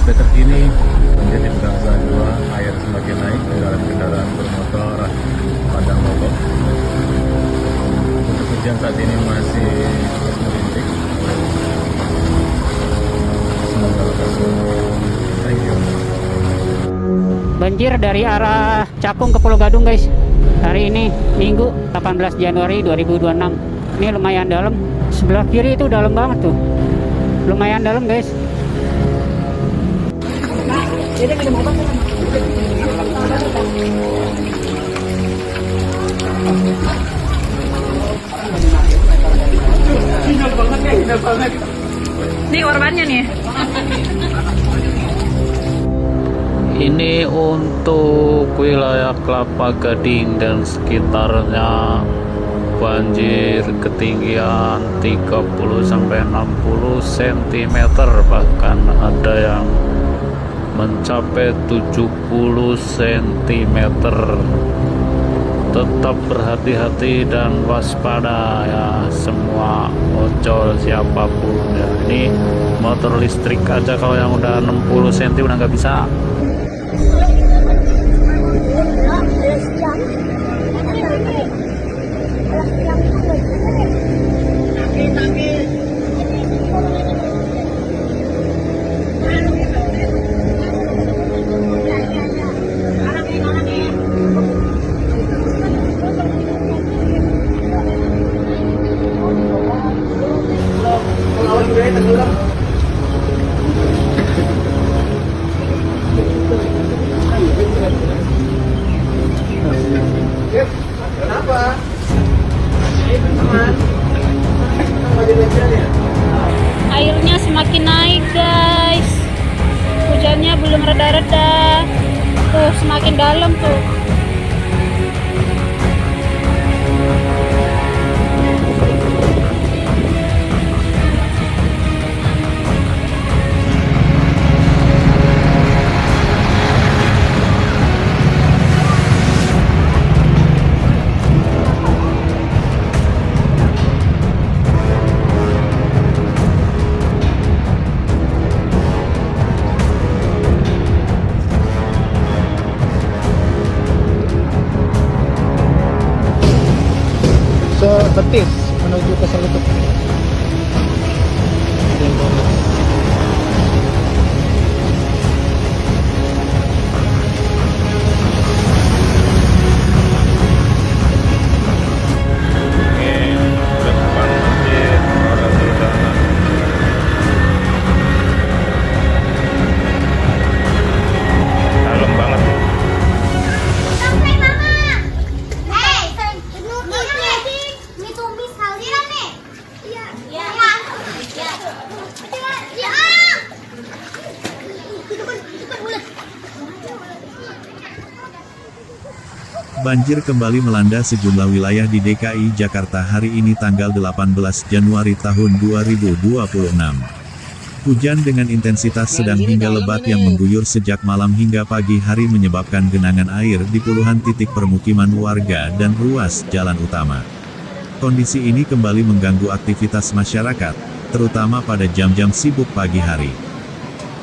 update terkini, banjir di Pegangsaan 2, air semakin naik di dalam kendaraan bermotor padang mogok. Untuk hujan saat ini masih terus merintik. Semoga lekas. Thank you. Banjir dari arah Cakung ke Pulau Gadung guys. Hari ini Minggu 18 Januari 2026. Ini lumayan dalam. Sebelah kiri itu dalam banget tuh. Lumayan dalam guys. Ini korbannya nih. Ini untuk wilayah Kelapa Gading dan sekitarnya banjir ketinggian 30-60 cm, bahkan ada yang mencapai 70 cm. Tetap berhati-hati dan waspada ya semua ojol siapapun ya. Ini motor listrik aja kalau yang udah 60 cm udah nggak bisa. Airnya semakin naik guys. Hujannya belum reda-reda. Tuh semakin dalam tuh. Betis menuju ke Seletuk. Banjir kembali melanda sejumlah wilayah di DKI Jakarta hari ini tanggal 18 Januari tahun 2026. Hujan dengan intensitas sedang hingga lebat yang mengguyur sejak malam hingga pagi hari menyebabkan genangan air di puluhan titik permukiman warga dan ruas jalan utama. Kondisi ini kembali mengganggu aktivitas masyarakat, terutama pada jam-jam sibuk pagi hari.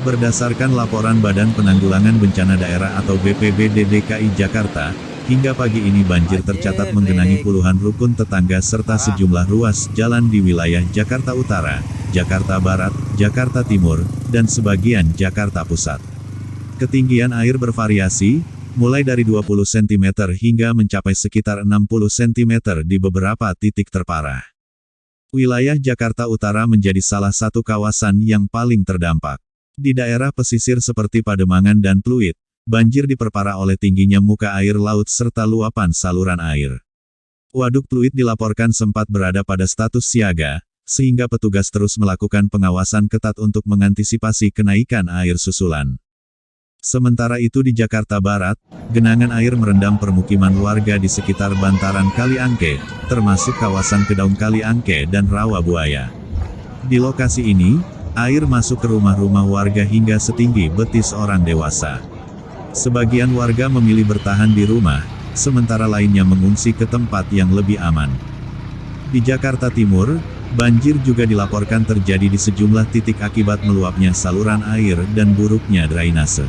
Berdasarkan laporan Badan Penanggulangan Bencana Daerah atau BPBD DKI Jakarta, hingga pagi ini banjir tercatat menggenangi puluhan rukun tetangga serta sejumlah ruas jalan di wilayah Jakarta Utara, Jakarta Barat, Jakarta Timur, dan sebagian Jakarta Pusat. Ketinggian air bervariasi, mulai dari 20 cm hingga mencapai sekitar 60 cm di beberapa titik terparah. Wilayah Jakarta Utara menjadi salah satu kawasan yang paling terdampak. Di daerah pesisir seperti Pademangan dan Pluit, banjir diperparah oleh tingginya muka air laut serta luapan saluran air. Waduk Pluit dilaporkan sempat berada pada status siaga, sehingga petugas terus melakukan pengawasan ketat untuk mengantisipasi kenaikan air susulan. Sementara itu di Jakarta Barat, genangan air merendam permukiman warga di sekitar bantaran Kali Angke, termasuk kawasan Kedaung Kali Angke dan Rawa Buaya. Di lokasi ini, air masuk ke rumah-rumah warga hingga setinggi betis orang dewasa. Sebagian warga memilih bertahan di rumah, sementara lainnya mengungsi ke tempat yang lebih aman. Di Jakarta Timur, Banjir juga dilaporkan terjadi di sejumlah titik akibat meluapnya saluran air dan buruknya drainase.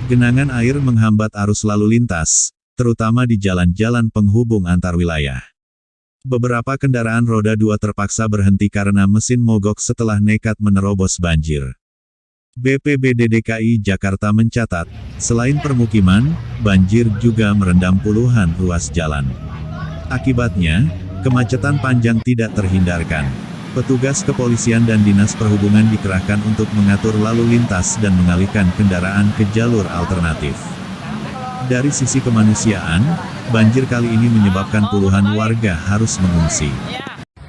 Genangan air menghambat arus lalu lintas, terutama di jalan-jalan penghubung antar wilayah. Beberapa kendaraan roda 2 terpaksa berhenti karena mesin mogok setelah nekat menerobos banjir. BPBD DKI Jakarta mencatat, selain permukiman, banjir juga merendam puluhan ruas jalan. Akibatnya, kemacetan panjang tidak terhindarkan. Petugas kepolisian dan dinas perhubungan dikerahkan untuk mengatur lalu lintas dan mengalihkan kendaraan ke jalur alternatif. Dari sisi kemanusiaan, banjir kali ini menyebabkan puluhan warga harus mengungsi.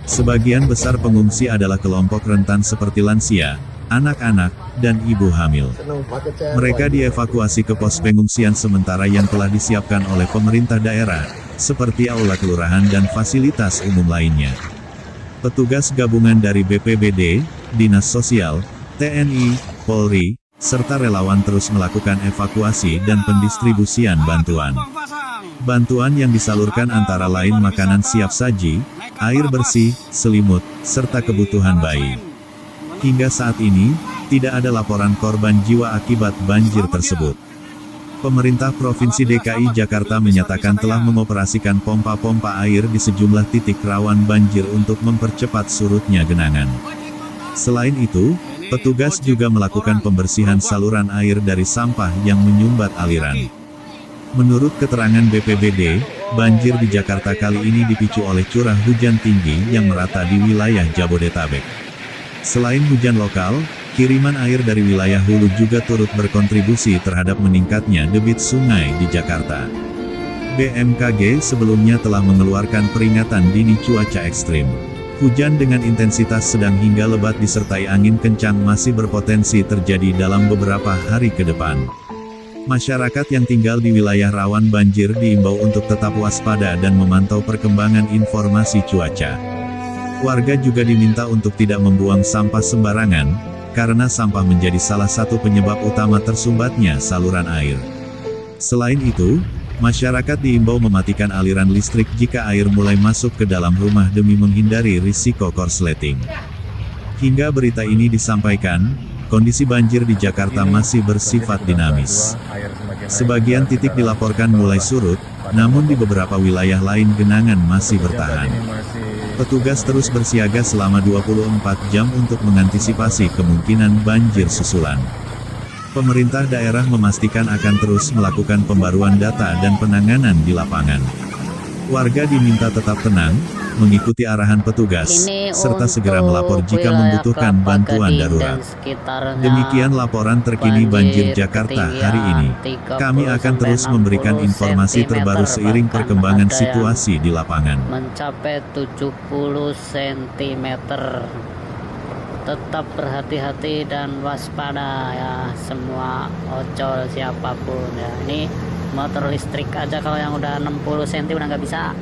Sebagian besar pengungsi adalah kelompok rentan seperti lansia, anak-anak, dan ibu hamil. Mereka dievakuasi ke pos pengungsian sementara yang telah disiapkan oleh pemerintah daerah, seperti aula kelurahan dan fasilitas umum lainnya. Petugas gabungan dari BPBD, Dinas Sosial, TNI, Polri, serta relawan terus melakukan evakuasi dan pendistribusian bantuan. Bantuan yang disalurkan antara lain makanan siap saji, air bersih, selimut, serta kebutuhan bayi. Hingga saat ini, tidak ada laporan korban jiwa akibat banjir tersebut. Pemerintah Provinsi DKI Jakarta menyatakan telah mengoperasikan pompa-pompa air di sejumlah titik rawan banjir untuk mempercepat surutnya genangan. Selain itu, petugas juga melakukan pembersihan saluran air dari sampah yang menyumbat aliran. Menurut keterangan BPBD, banjir di Jakarta kali ini dipicu oleh curah hujan tinggi yang merata di wilayah Jabodetabek. Selain hujan lokal, kiriman air dari wilayah hulu juga turut berkontribusi terhadap meningkatnya debit sungai di Jakarta. BMKG sebelumnya telah mengeluarkan peringatan dini cuaca ekstrim. Hujan dengan intensitas sedang hingga lebat disertai angin kencang masih berpotensi terjadi dalam beberapa hari ke depan. Masyarakat yang tinggal di wilayah rawan banjir diimbau untuk tetap waspada dan memantau perkembangan informasi cuaca. Warga juga diminta untuk tidak membuang sampah sembarangan, karena sampah menjadi salah satu penyebab utama tersumbatnya saluran air. Selain itu, masyarakat diimbau mematikan aliran listrik jika air mulai masuk ke dalam rumah demi menghindari risiko korsleting. Hingga berita ini disampaikan, kondisi banjir di Jakarta masih bersifat dinamis. Sebagian titik dilaporkan mulai surut, namun di beberapa wilayah lain genangan masih bertahan. Petugas terus bersiaga selama 24 jam untuk mengantisipasi kemungkinan banjir susulan. Pemerintah daerah memastikan akan terus melakukan pembaruan data dan penanganan di lapangan. Warga diminta tetap tenang, mengikuti arahan petugas, serta segera melapor jika membutuhkan bantuan darurat. Demikian laporan terkini banjir Jakarta hari ini. Kami akan terus memberikan informasi terbaru seiring perkembangan situasi di lapangan. Mencapai 70 cm. Tetap berhati-hati dan waspada ya semua ojol siapapun ya. Ini motor listrik aja kalau yang udah 60 cm udah nggak bisa.